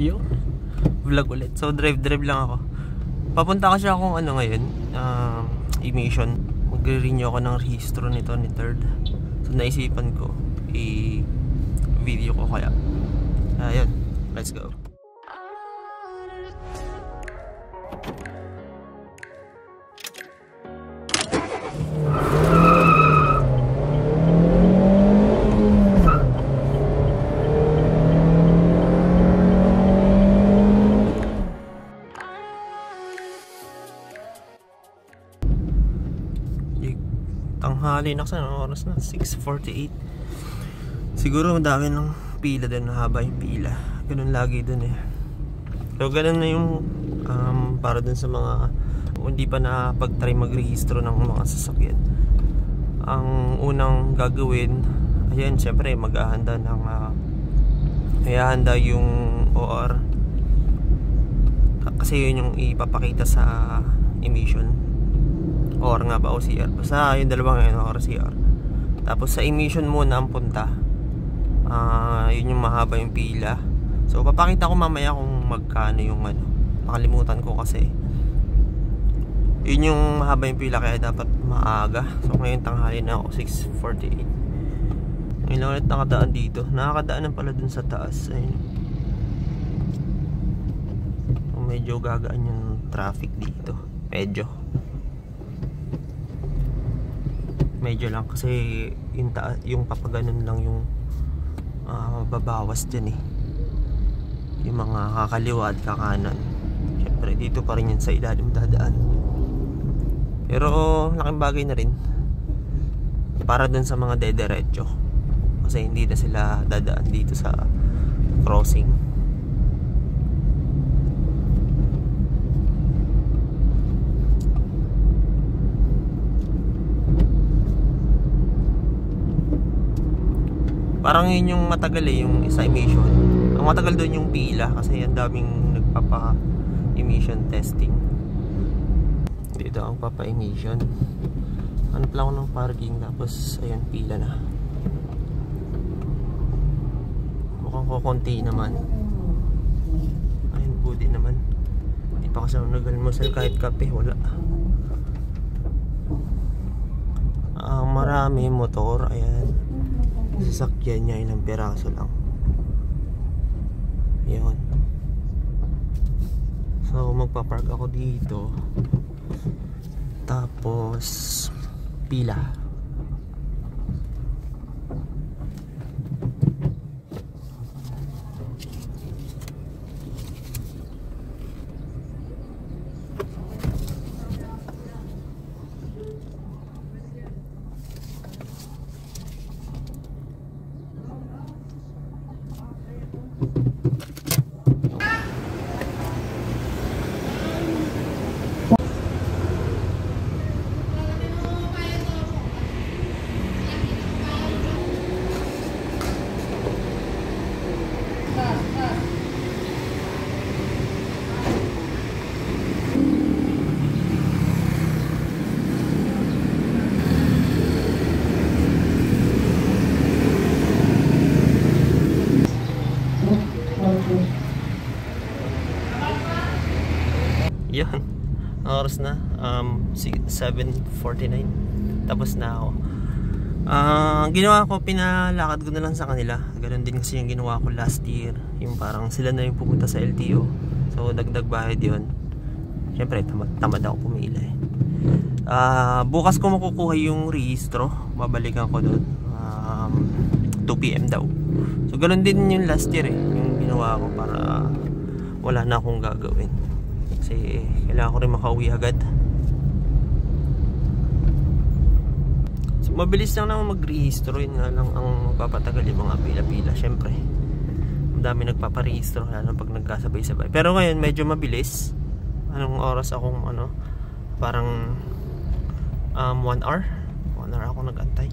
Yo, vlog ulit. So drive lang ako. Papunta kasi akong ano ngayon, emission. Magre-renew ako ng rehistro nito ni third. So naisipan ko i-video ko kaya. Ayun, let's go. Tanghali na kasi, oras na 6:48. Siguro madami ng pila din, haba yung pila. Ganun lagi dun eh. So ganun na yung para dun sa mga hindi pa na pag-try magrehistro ng mga sasakyan. Ang unang gagawin, ayan, syempre maghahanda ng ihahanda yung OR. Kasi yun yung ipapakita sa emission. Or nga ba o CR, basta yung dalawang yun, or CR. Tapos sa emission muna ang punta, yun yung mahaba yung pila. So papakita ko mamaya kung magkano yung ano, nakalimutan ko kasi yun yung mahaba yung pila, kaya dapat maaga. So ngayon tanghali na ako, 6:48. Ngayon ulit nakadaan dito, nakakadaan na pala dun sa taas. Ayun. So, medyo gagaan yung traffic dito, medyo lang kasi yung papaganon lang yung babawas dyan eh, yung mga kakaliwa at kakanan. Syempre dito pa rin yan sa ilalim dadaan, pero laking bagay na rin para dun sa mga dederecho kasi hindi na sila dadaan dito sa crossing. Parang yun yung matagal eh, yung isa emission. Ang matagal doon yung pila kasi ang daming nagpapa-emission testing. Dito ang papa-emission. Ano lang ako ng parking, tapos ayun, pila na. Mukhang kukunti naman. Ayun, buti naman. Hindi pa kasi ako nag-almusal kahit kape, wala. Marami motor, ayan. Sasakyan niya ilang piraso lang. Yun. So magpapark ako dito, tapos pila. Yan, oras na 7:49. Tapos na ako. Ginawa ko, pinalakad ko na lang sa kanila. Ganun din kasi yung ginawa ko last year, yung parang sila na yung pupunta sa LTO. So dagdag bayad yun. Siyempre tamad ako pumila eh. Bukas ko makukuha yung rehistro, babalikan ko doon 2 PM daw. So ganun din yung last year eh, yung ginawa ko para wala na akong gagawin. Kasi kailangan ko rin makauwi agad. So mabilis lang naman mag-rehistro, yun nga lang ang papatagal yung mga pila-pila. Syempre ang dami nagpaparehistro lalo pag nagkasabay-sabay. Pero ngayon medyo mabilis. Anong oras akong parang 1 hour ako nag-antay.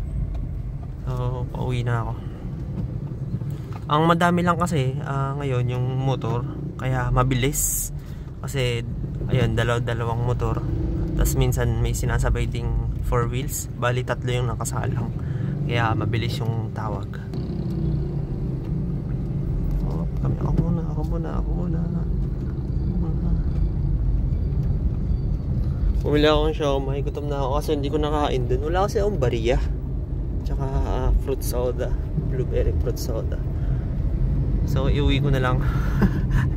So pauwi na ako. Ang madami lang kasi ngayon yung motor, kaya mabilis. Kasi ayun, dalawang motor. Tapos minsan may sinasabay ding 4 wheels. Bali 3 yung nakasalang. Kaya mabilis yung tawag. Ako muna. Bumili ako ng siomai. Gutom na ako kasi hindi ko nakain dun. Wala kasi akong bariya. Tsaka fruit soda. Blueberry fruit soda. So iuwi ko na lang.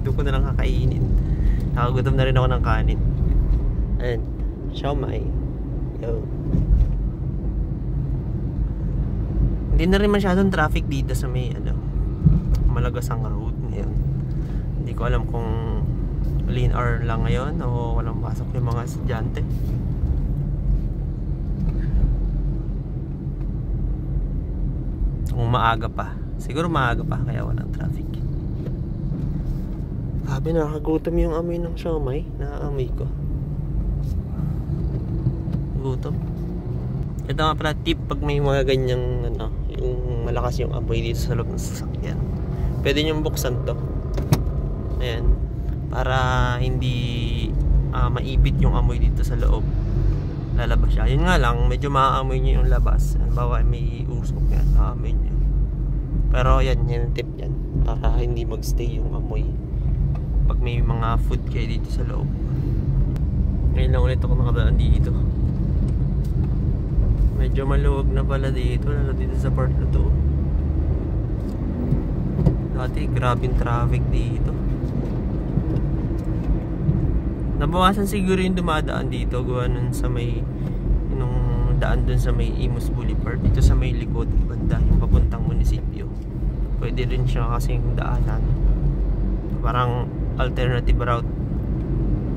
Doon ko na lang kakainin. Nakagutom na rin ako ng kanin. Ayan, siomai. Yo. Hindi na rin masyadong traffic dito sa may Malagasang road ngayon. Hindi ko alam kung lane hour lang ngayon o walang pasok yung mga estudyante. Kung maaga pa. Siguro maaga pa kaya walang traffic. Sabi, nakakagutom yung amoy ng siomai. Naaamoy ko. Gutom. Ito nga pala tip pag may mga ganyang yung malakas yung amoy dito sa loob ng sasakyan. Pwede nyo buksan to. Ayan. Para hindi maipit yung amoy dito sa loob. Lalabas siya. Yun nga lang, medyo maaamoy nyo yung labas. Bawa may usok yan. Maaamoy nyo. Pero yan yung tip yan. Para hindi magstay yung amoy pag may mga food kayo dito sa loob. Ngayon lang ulit ako nakadaan dito. Medyo maluwag na pala dito. Lalo dito sa part na to. Dati grabing traffic dito. Nabawasan siguro yung dumadaan dito. Gawa nun sa may nung daan dun sa may Imus Boulevard. Dito sa may likod banda yung papuntang munisipyo. Pwede rin siya kasing daanan. Parang alternative route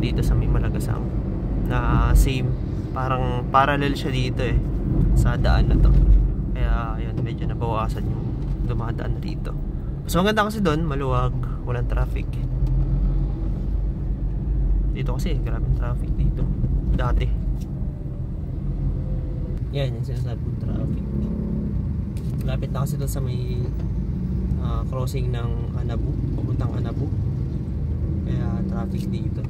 dito sa may Malagasang na same, parang parallel siya dito sa daan na to. Kaya ayun, medyo nabawasan yung dumadaan dito. Mas maganda kasi doon, maluwag, walang traffic. Dito kasi grabing traffic dito dati. Yan yung sinasabing traffic. Lapit na kasi doon sa may crossing ng Anabu, papuntang Anabu. Kaya traffic dito.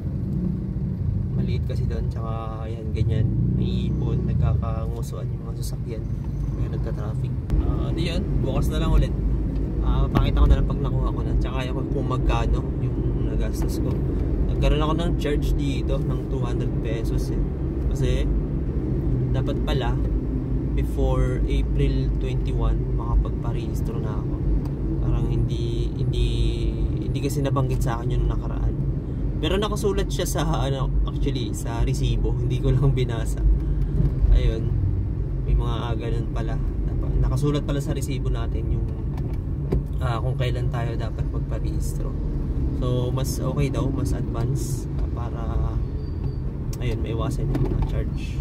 Maliit kasi doon, tsaka ayan, ganyan, may ipon, nagkakangusuan yung mga sasakyan. Kaya nagka-traffic. Di yun, bukas na lang ulit. Pakita ko na lang pag nakuha ko na. Tsaka kaya ko kung magkano yung nagastos ko. Nagkaroon ako ng charge dito ng 200 pesos Kasi dapat pala before April 21 makapagparehistro na ako. Parang hindi kasi nabanggit sa akin yung nakaraan. Pero nakasulat siya sa actually sa resibo, hindi ko lang binasa. Ayun. May mga ganun pala. Nakasulat pala sa resibo natin yung kung kailan tayo dapat magparehistro. So mas okay daw, mas advance para ayun, maiwasan yung mga charge.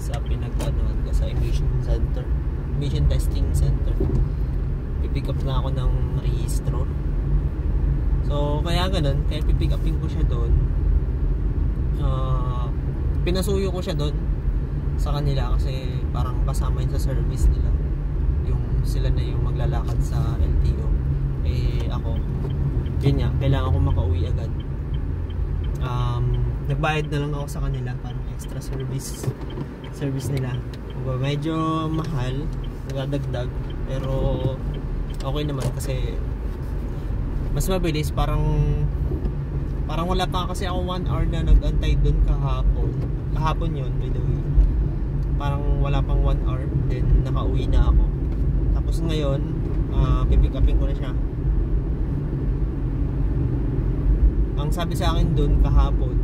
Sa pinagtanuhan ko sa emission center, emission testing center. Pipick up na ako ng rehistro. So kaya ganun, kaya pipick upin ko siya doon. Pinasuyo ko siya doon sa kanila kasi parang kasama yun sa service nila. Yung sila na yung maglalakad sa LTO. Ako, yun nga, kailangan ko makauwi agad. Nagbayad na lang ako sa kanila, parang extra service nila. Medyo mahal, nagdadagdag, pero okay naman kasi mas mabilis. Parang wala pa kasi ako 1 hour na nag-antay dun kahapon yun, by the way. Parang wala pang 1 hour, then nakauwi na ako. Tapos ngayon pipick upin ko na siya. Ang sabi sa akin dun kahapon,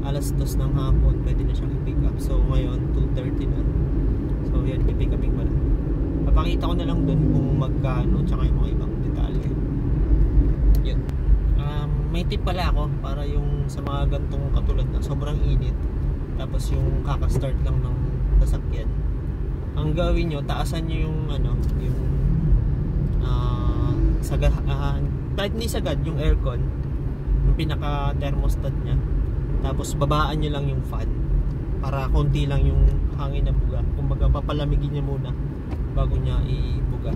alas 2 ng hapon pwede na siyang i-pick up. So ngayon 2:30 na. So yan, i-pick upin ko na. Papakita ko na lang dun kung magkano tsaka yung mga ibang detalye. Yun. May tip pala ako para yung sa mga gantong katulad na sobrang init, tapos yung kaka-start lang ng sasakyan. Ang gawin nyo, taasan nyo yung yung sagad, kahit hindi sagad, yung aircon, yung pinaka thermostat nya. Tapos babaan nyo lang yung fan para konti lang yung hangin na buga. Kumbaga papalamigin niya muna bago niya ibuga.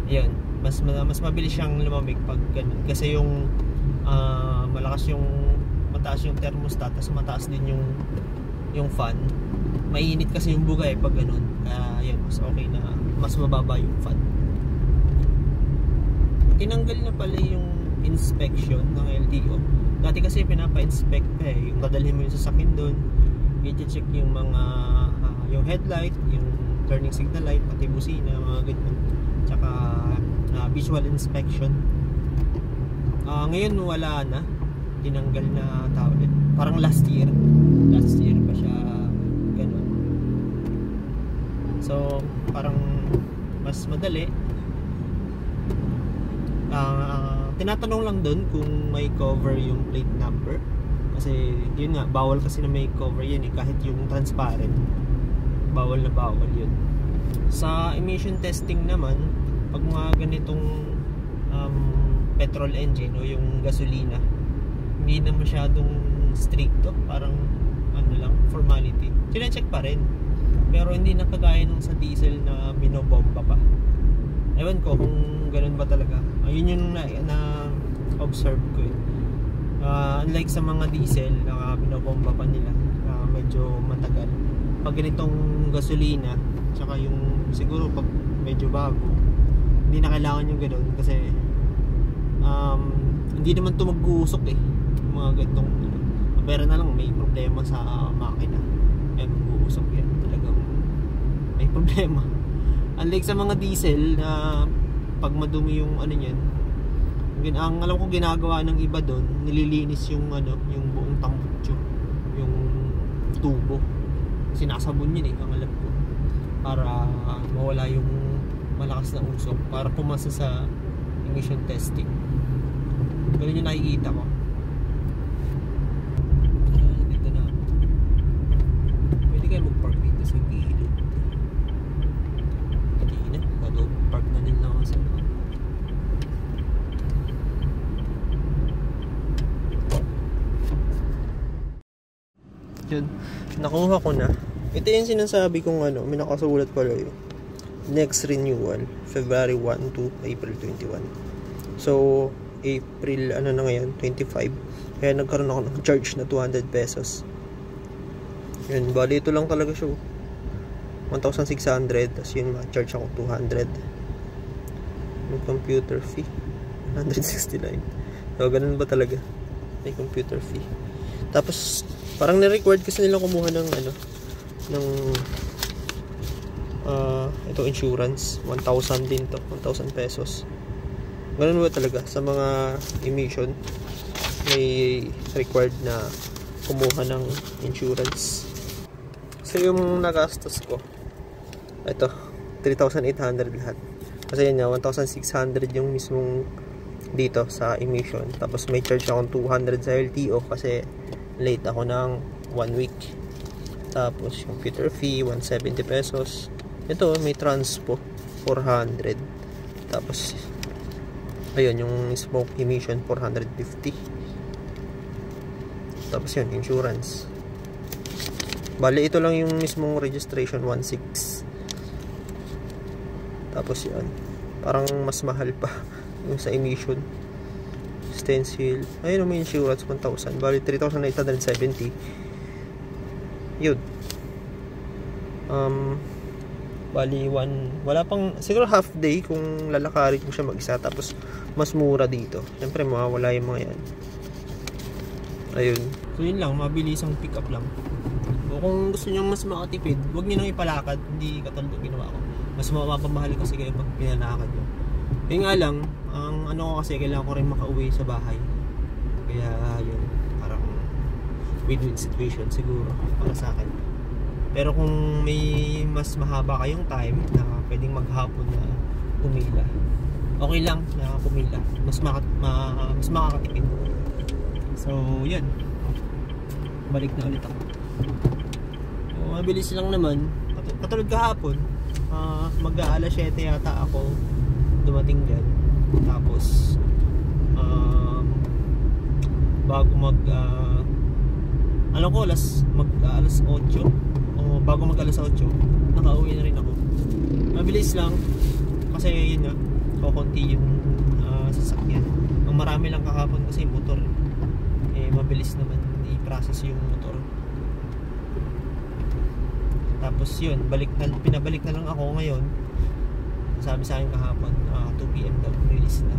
Ayun, mas mabilis siyang lumamig pag ganun. Kasi yung malakas yung mataas yung thermostat, tapos mataas din yung fan. Mainit kasi yung bugay pag ganun. Kaya yan, mas okay na mas mababa yung fan. Tinanggal na pala yung inspection ng LTO. Dati kasi pinapa-inspect yung dadalhin mo yung sasakyan doon, i-check yung mga yung headlight, yung turning signal light, pati busina, mga ganyan, tsaka visual inspection. Ngayon wala na, tinanggal na tawag. Parang last year pa siya ganun. So parang mas madali. Tinatanong lang doon kung may cover yung plate number, kasi yun nga, bawal kasi na may cover yan kahit yung transparent, bawal na bawal yun. Sa emission testing naman, pag mga ganitong petrol engine o yung gasolina, hindi na masyadong stricto, parang ano lang, formality. Sine-check pa rin, pero hindi na kagaya nung sa diesel na binobomba pa. Ewan ko kung ganun ba talaga. Yun yung na-observe ko unlike sa mga diesel na binobomba pa nila, medyo matagal. Pag ganitong gasolina, tsaka yung siguro pag medyo bago, hindi na kailangan yung ganun kasi hindi naman ito mag-uusok yung mga ganitong pero na lang may problema sa makina, kaya mag-uusok yan, talagang may problema. Unlike sa mga diesel na pag madumi yung ano niyan, ang alam ko ginagawa ng iba doon, nililinis yung yung buong tambutso, yung tubo, sinasabon yun ang alam ko, para mawala yung malakas na usok, para pumasa sa emission testing. Ganun yung nakikita ko. Dito na pwede kayo mag-park dito sa gilid. Hindi na, park na nila ako sa yun, nakuha ko na. Ito yung sinasabi kong may nakasulat pala yun, next renewal February 1 to April 21. So April na ngayon 25, kaya nagkaroon ako ng charge na 200 pesos. Yun, bali ito lang talaga siya 1,600, tapos yun ma-charge ako 200. May computer fee 169. So ganun ba talaga, may computer fee. Tapos parang na-required kasi nilang kumuha ng ito insurance, 1,000 din to, 1,000 pesos. Ganun ba talaga sa mga emission, may required na kumuha ng insurance. So yung nagastos ko, ito 3,800 lahat, kasi yun nga 1,600 yung mismong dito sa emission, tapos may charge akong 200 sa LTO kasi late ako ng 1 week. Tapos computer fee 170 pesos. Ito may transpo 400. Tapos ayun yung smoke emission 450. Tapos yun insurance. Bali ito lang yung mismong registration 1.6. Tapos yun parang mas mahal pa yung sa emission. Stencil, ayun may insurance 1,000, bali 3,870. Yun, bali wala pang siguro half day kung lalakarin ko siya mag-isa, tapos mas mura dito, syempre mawawala yung mga yan. Ayun, so yun lang, mabilisang pick up lang. O kung gusto nyo mas makatipid, huwag nyo nang ipalakad, hindi katulad ng ginawa ko. Mas mapapamahal kasi kayo pag pinalakad nyo. Yun nga lang, ang ano ko kasi kailangan ko rin makauwi sa bahay, kaya yun, parang win-win situation siguro para sa akin. Pero kung may mas mahaba kayong time na pwedeng maghapon na pumila, okay lang na pumila, mas makakatipid. So yun, balik na ulit ako. So, mabilis lang naman, katulad kahapon, mag-aalas 7 yata ako dumating dyan. Tapos bago alam ko alas 8 o bago mag alas 8 nakauwi na rin ako. Mabilis lang kasi yun nga, kukunti yung sasakyan, Ang marami lang kahapon kasi motor. Mabilis naman i-process yung motor. Tapos yun, pinabalik na lang ako ngayon. Sabi sa akin kahapon, 2 PM daw release na.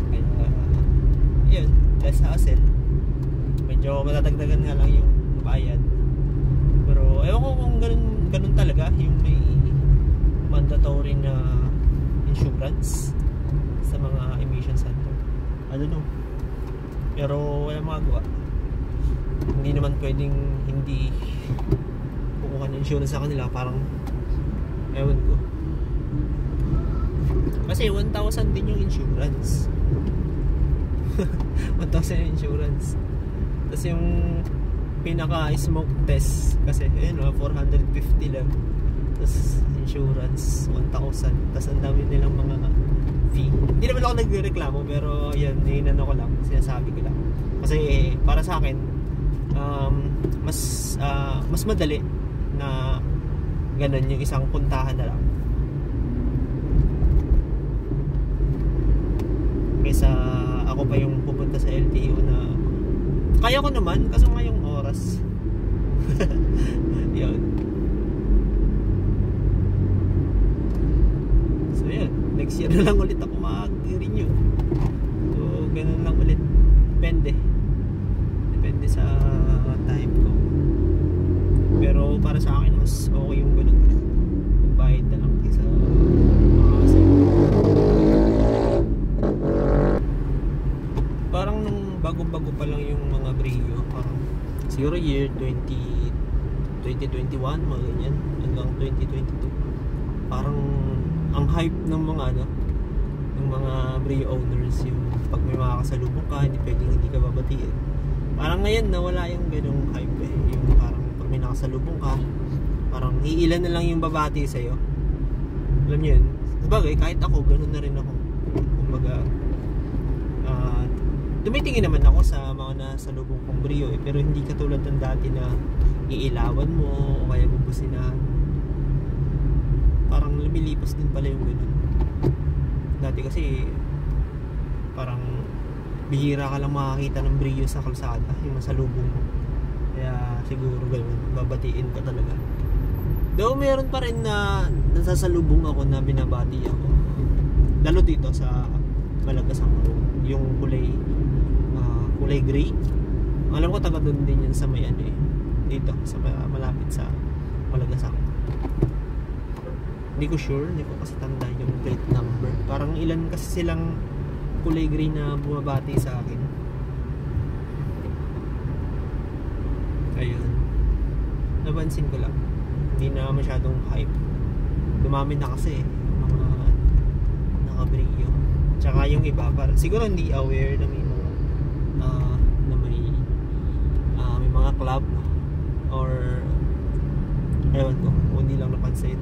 Kaya yun, less hassle. Medyo matatagdagan nga lang yung bayad. Pero ewan ko kung ganun talaga, yung may mandatory na insurance sa mga emission center. I don't know. Pero wala magagawa. Hindi naman pwedeng hindi kukuha ng insurance sa kanila. Parang ewan ko. Kasi 1,000 din yung insurance. 1,000 yung insurance. Tapos yung pinaka-smoke test kasi ayun, 450 lang. Tapos insurance 1,000. Tapos ang dami nilang mga fee. Hindi naman ako nagreklamo, pero yan, hinano ko lang, sinasabi ko lang. Kasi para sa akin mas madali na ganun yung isang puntahan na lang kaysa ako pa yung pupunta sa LTO na kaya ko naman kasi ngayong oras. Yun. So yun, next year na lang ulit ako mag-renew. So ganun lang ulit. Depende sa time ko. Pero para sa akin mas okay yung ganun. Bayad na lang sa parang nung bago-bago pa lang yung mga Brio, parang siguro year 2021 mga ganyan hanggang 2022, parang ang hype ng mga ng mga Brio owners yung pag may makakasalubong ka hindi pwedeng hindi ka babatiin. Parang ngayon nawala yung ganung hype yung parang pag may nakasalubong ka parang iilan na lang yung babati sa'yo. Alam nyo yun, sabagay kahit ako ganun na rin ako. Kumbaga tumitingin naman ako sa mga nasalubong kong Brio pero hindi katulad ng dati na iilawan mo o kaya bubusinahan. Parang lumilipas din pala yung ganun. Dati kasi parang bihira ka lang makakita ng Brio sa kalsada, yung masalubong mo. Kaya siguro ganun, babatiin ka talaga. Though meron pa rin na nasasalubong ako na binabati ako. Lalo dito sa Malagasang, yung kulay gray. Alam ko taga doon din yan sa may dito sa malapit sa Malagasang. Hindi ko sure, hindi ko kasi tanda yung plate number. Parang ilan kasi silang kulay gray na bumabati sa akin. Ayun, napansin ko lang, hindi na masyadong hype. Dumami na kasi mga naka-Brio. Tsaka yung iba parang siguro hindi aware na may may mga club or ewan ko, hindi lang napansin.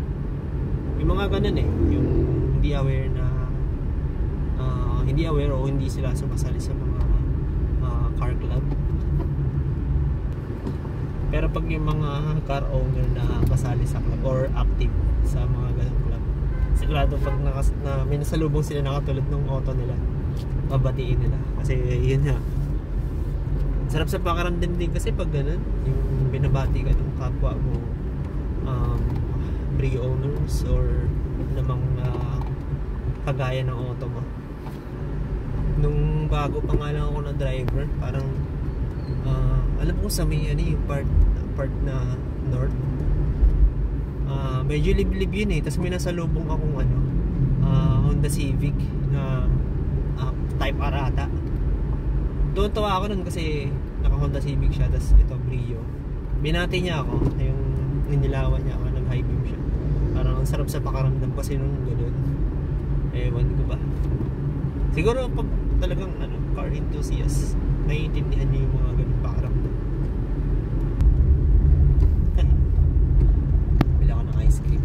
Yung mga ganun yung hindi aware na hindi aware o hindi sila sumasali sa mga car club. Pero pag yung mga car owner na kasali sa club or active sa mga ganung club, sigurado pag may nasalubong sila nakatulad ng auto nila, babatiin nila. Kasi yun nga, sarap sa pakiramdam din kasi pag ganun, yung binabati ka ng kapwa mo Brio owners or namang kagaya ng auto mo. Nung bago pa nga lang ako na driver, parang alam ko sa may yung part na north, medyo liblib yun tapos may nasalubong akong Honda Civic na Type R ata. Tuwa ako nun kasi naka Honda Civic siya, tapos ito Brio. Binati niya ako, yung ninilawan niya ako, nag-high beam siya. Parang ang sarap sa pakaramdam kasi nung gano'n. Ewan ko ba, siguro pag talagang car enthusiast, naiintindihan niyo yung mga ganun pakaramdam. Bila ko ng ice cream,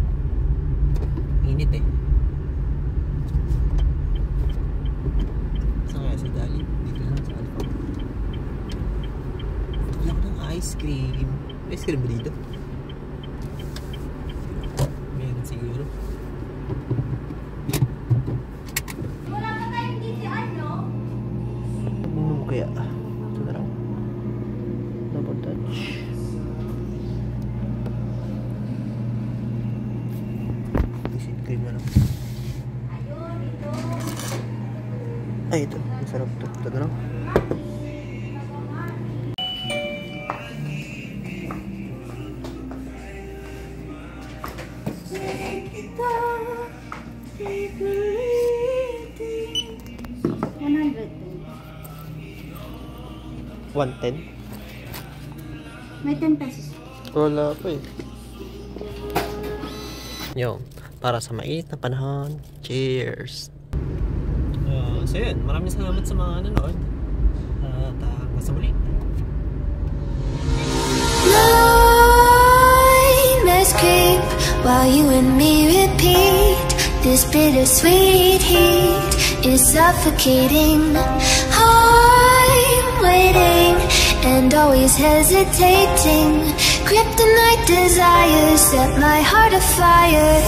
init saan kaya sa Dali? Dito lang sa Alpha. Bila ko ng ice cream. Ice cream ba dito? Meron siguro. Wala ka tayong DTR, no? kaya. Ito na lang. Double touch. Isin cream na lang. Ay, ito. Masarap ito. Ito na lang. $110? May 10 pesos. Wala pa eh. Yo, para sa mainit na panahon. Cheers! So yun, maraming salamat sa mga nanood. At hanggang sa muli. Nightmares creep while you and me repeat. This bittersweet heat is suffocating. I'm waiting and always hesitating. Kryptonite desires set my heart afire.